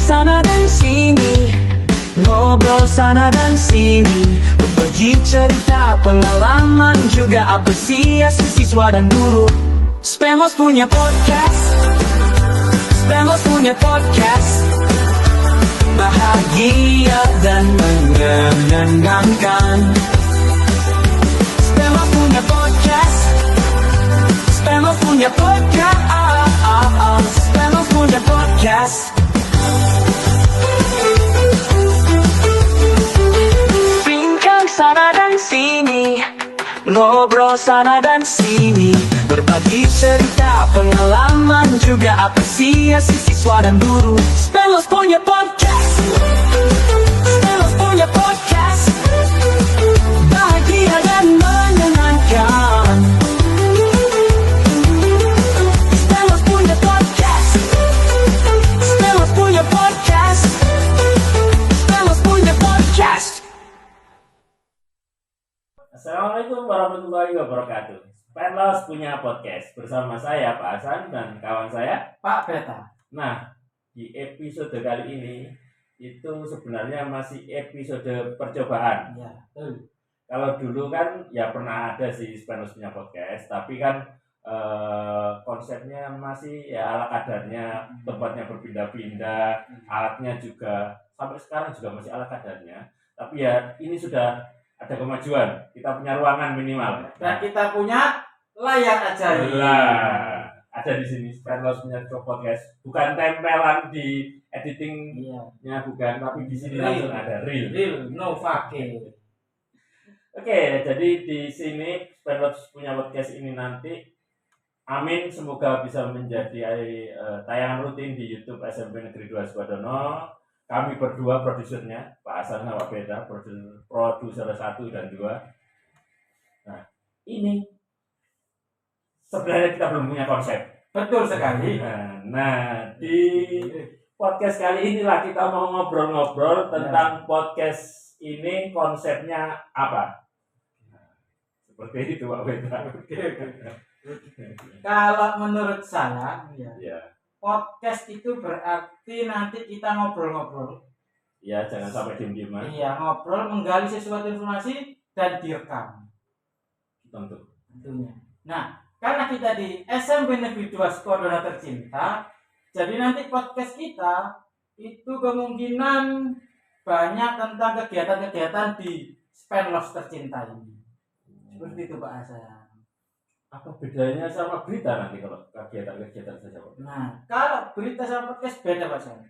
sana dan sini, ngobrol sana dan sini, berbagi cerita, pengalaman, juga apresiasi siswa dan guru. Spemos punya podcast, Spemos punya podcast, bahagia dan menyenangkan. Spemos punya podcast, Spemos punya podcast, Spemos punya podcast. Bincang sana dan sini, ngobrol sana dan sini, berbagi cerita, pengalaman, juga apresiasi siswa dan guru. Spemos punya podcast, Spemos punya podcast, bahagia dan menyenangkan. Spemos punya podcast, Spemos punya podcast, Spemos punya podcast. Assalamualaikum warahmatullahi wabarakatuh. Spemos punya podcast bersama saya Pak Hasan dan kawan saya Pak Beta. Nah, di episode kali ini itu sebenarnya masih episode percobaan. Ya, betul. Kalau dulu kan ya pernah ada sih Spemos punya podcast, tapi kan konsepnya masih ya ala kadarnya, tempatnya berpindah-pindah, alatnya juga sampai sekarang juga masih ala kadarnya. Tapi ya ini sudah ada kemajuan, kita punya ruangan minimal. Dan kita punya layar ajaib. Lah, ada di sini Spemos punya podcast, bukan tempelan di editingnya, Iya. bukan, tapi di sini Real. langsung ada real. Real, no fake. Oke, jadi di sini Spemos punya podcast ini nanti, amin, semoga bisa menjadi tayangan rutin di YouTube SMP Negeri 2 Sukodono. Kami berdua produsernya, Pak Hasan sama Pak Beda, produser 1 dan 2. Nah, ini sebenarnya kita belum punya konsep. Betul sekali. Nah, di podcast kali inilah kita mau ngobrol-ngobrol tentang podcast ini konsepnya apa. Seperti itu Pak Beda. Kalau menurut saya, Ya, podcast itu berarti nanti kita ngobrol-ngobrol. ya jangan sampai diem-dieman. Iya, ngobrol, menggali sesuatu informasi dan direkam. Tentu. Tentunya. Nah, karena kita di SMP Negeri 2 Sukodono tercinta, jadi nanti podcast kita itu kemungkinan banyak tentang kegiatan-kegiatan di Spemos tercinta ini. Seperti itu Pak Hasan. Apa bedanya sama berita nanti kalau kegiatan-kegiatan saja Pak? Nah, kalau berita sama podcast beda Pak Hasan.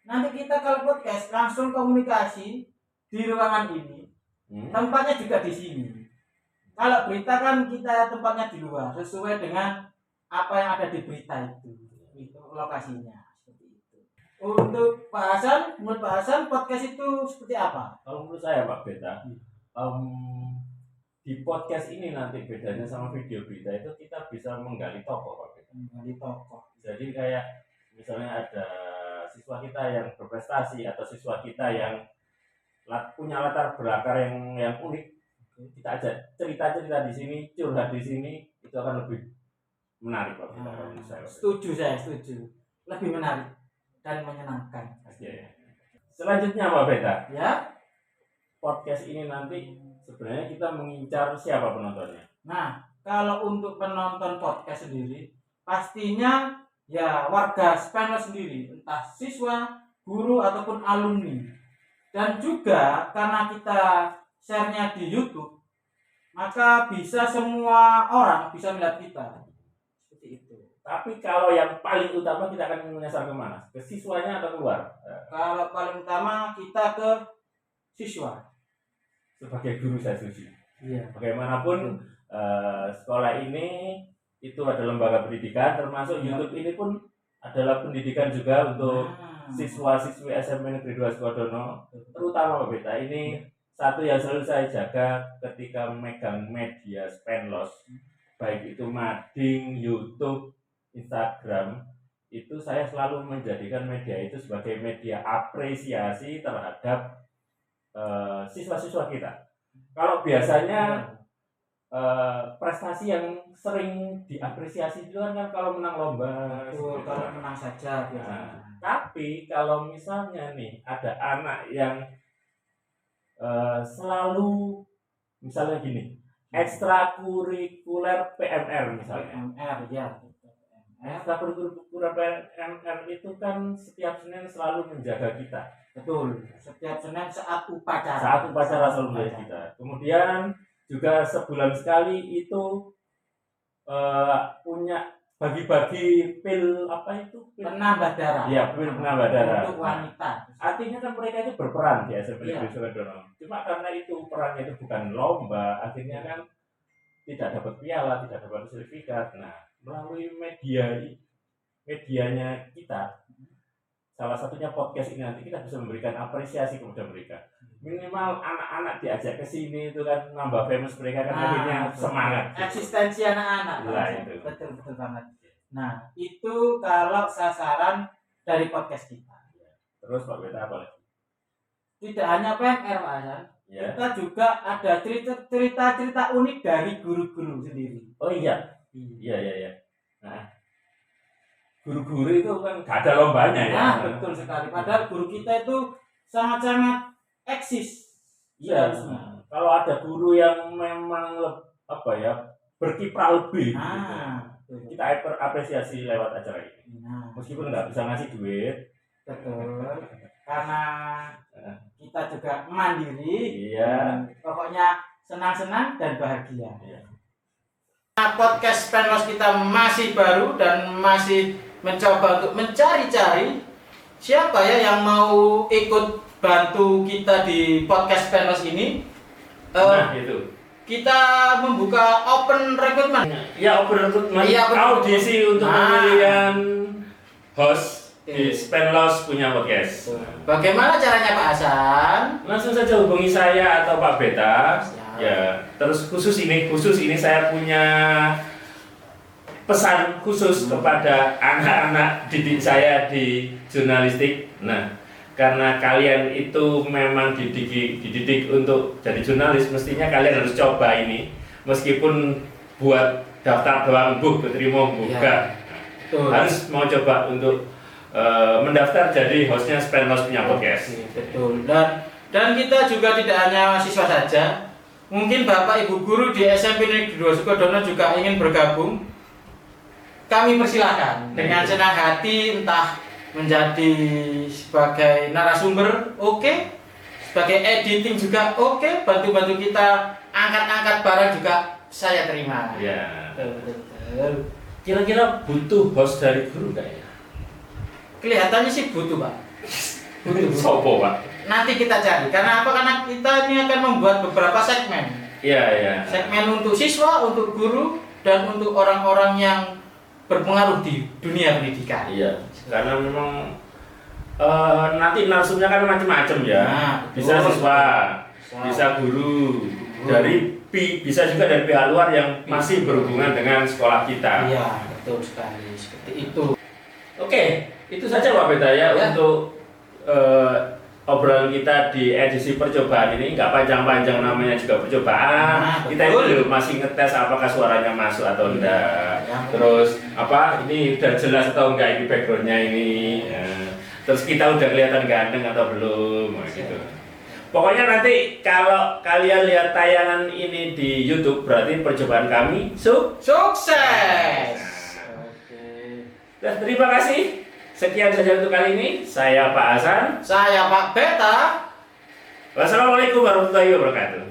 Nanti kita kalau podcast langsung komunikasi di ruangan ini, tempatnya juga di sini. Kalau berita kan kita tempatnya di luar, sesuai dengan apa yang ada di berita itu lokasinya. Seperti itu. Untuk Pak Hasan, menurut Pak Hasan podcast itu seperti apa? Kalau menurut saya Pak Beta, di podcast ini nanti bedanya sama video berita itu kita bisa menggali tokoh Pak Beta. Menggali tokoh. Jadi kayak misalnya ada siswa kita yang berprestasi atau siswa kita yang punya latar belakang yang unik, kita ajak cerita-cerita di sini, curhat di sini, itu akan lebih menarik Pak Beta. Kalau menurut saya. Setuju saya, setuju. Lebih menarik dan menyenangkan. Ya. Selanjutnya Pak Beta, Ya. podcast ini nanti sebenarnya kita mengincar siapa penontonnya? Nah, kalau untuk penonton podcast sendiri, pastinya ya warga Spemos sendiri, entah siswa, guru ataupun alumni. Dan juga karena kita share-nya di YouTube, maka bisa semua orang bisa melihat kita. Seperti itu. Tapi kalau yang paling utama kita akan menyasar kemana? Ke siswanya atau keluar? Kalau paling utama kita ke siswa. Sebagai guru saya setuju. Iya. Bagaimanapun sekolah ini itu ada lembaga pendidikan, termasuk YouTube ini pun adalah pendidikan juga untuk siswa-siswi SMP Negeri 2 Sukodono. Terutama Pak Beta, ini satu yang selalu saya jaga ketika megang media Spemos, baik itu mading, YouTube, Instagram, itu saya selalu menjadikan media itu sebagai media apresiasi terhadap siswa-siswa kita. Kalau biasanya prestasi yang sering diapresiasi itu kan kalau menang lomba, Betul, kalau menang saja biasanya. tapi Tapi kalau misalnya nih ada anak yang selalu misalnya gini, ekstrakurikuler PMR misalnya. PMR ya. Ekstrakurikuler PMR itu kan setiap Senin selalu menjaga kita. Betul. Setiap Senin saat upacara. Saat upacara selalu menjaga kita. Kemudian juga sebulan sekali itu punya bagi-bagi pil apa itu? Penambah darah. Iya, pil penambah darah. Untuk wanita. Artinya kan mereka itu berperan di SMP Iya. Negeri Sukodono. Cuma karena itu perannya itu bukan lomba, akhirnya kan tidak dapat piala, tidak dapat sertifikat. Nah, melalui medianya kita, salah satunya podcast ini nanti kita bisa memberikan apresiasi kepada mereka. Minimal anak-anak diajak ke sini itu kan nambah famous mereka kan akhirnya semangat. Eksistensi anak-anak. Nah, itu. Betul banget. Nah, itu kalau sasaran dari podcast kita. Terus Pak Beta apa lagi? Tidak hanya PMR, Pak Hasan. Ya. Kita juga ada cerita-cerita unik dari guru-guru sendiri. Oh iya. Iya. Nah, guru-guru itu kan gak ada lombanya ya. Nah, betul sekali. Padahal guru kita itu sangat-sangat eksis. Iya. Seharusnya. Kalau ada guru yang memang berkiprah lebih, gitu. Betul. Kita apresiasi lewat acara ini. Nah, Meskipun nggak bisa ngasih duit, betul. Karena kita juga mandiri. iya. Pokoknya senang-senang dan bahagia. Iya. Nah, podcast Penlos kita masih baru dan masih mencoba untuk mencari-cari siapa ya yang mau ikut bantu kita di podcast Penlos ini. Nah, itu. Kita membuka open recruitment. Ya, open recruitment. Iya, betul. Audisi untuk pemilihan host di Oke. Spenlos punya podcast. Bagaimana caranya Pak Hasan? Langsung saja hubungi saya atau Pak Beta. Siap. Ya, terus khusus ini saya punya pesan khusus kepada anak-anak didik saya di jurnalistik. Nah, karena kalian itu memang dididik untuk jadi jurnalis, mestinya kalian harus coba ini. Meskipun buat daftar doang, keterima buka. Betul. Harus mau coba untuk mendaftar jadi hostnya Spenlos punya podcast. Betul. Dan kita juga tidak hanya siswa saja. Mungkin Bapak Ibu guru di SMP Negeri 2 Sukodono juga ingin bergabung. Kami persilahkan dengan senang hati, entah menjadi sebagai narasumber, oke, sebagai editing juga oke, bantu-bantu kita angkat-angkat barang juga saya terima. Ya. Betul. Kira-kira butuh host dari guru nggak ya? Kelihatannya sih butuh, Pak. Butuh. Sopo, Pak? Nanti kita cari. Karena apa? Karena kita ini akan membuat beberapa segmen. Iya. Segmen untuk siswa, untuk guru, dan untuk orang-orang yang berpengaruh di dunia pendidikan. Iya. Karena memang nanti narsumnya kan macam-macam ya. Nah, Bisa betul. siswa, bisa guru, dari bisa juga dari pihak luar yang masih berhubungan dengan sekolah kita. Iya, betul sekali. Seperti itu. Oke, itu saja Pak Beta ya untuk obrolan kita di edisi percobaan ini. Nggak panjang-panjang, namanya juga percobaan. Nah, Kita betul. itu masih ngetes apakah suaranya masuk atau enggak. Ya. Terus ini udah jelas atau enggak ini backgroundnya ini. Ya. Terus kita udah kelihatan ganteng atau belum, gitu. Pokoknya nanti kalau kalian lihat tayangan ini di YouTube, berarti percobaan kami Sukses. Oke. Dan terima kasih. Sekian saja untuk kali ini. Saya Pak Hasan. Saya Pak Beta. Wassalamualaikum warahmatullahi wabarakatuh.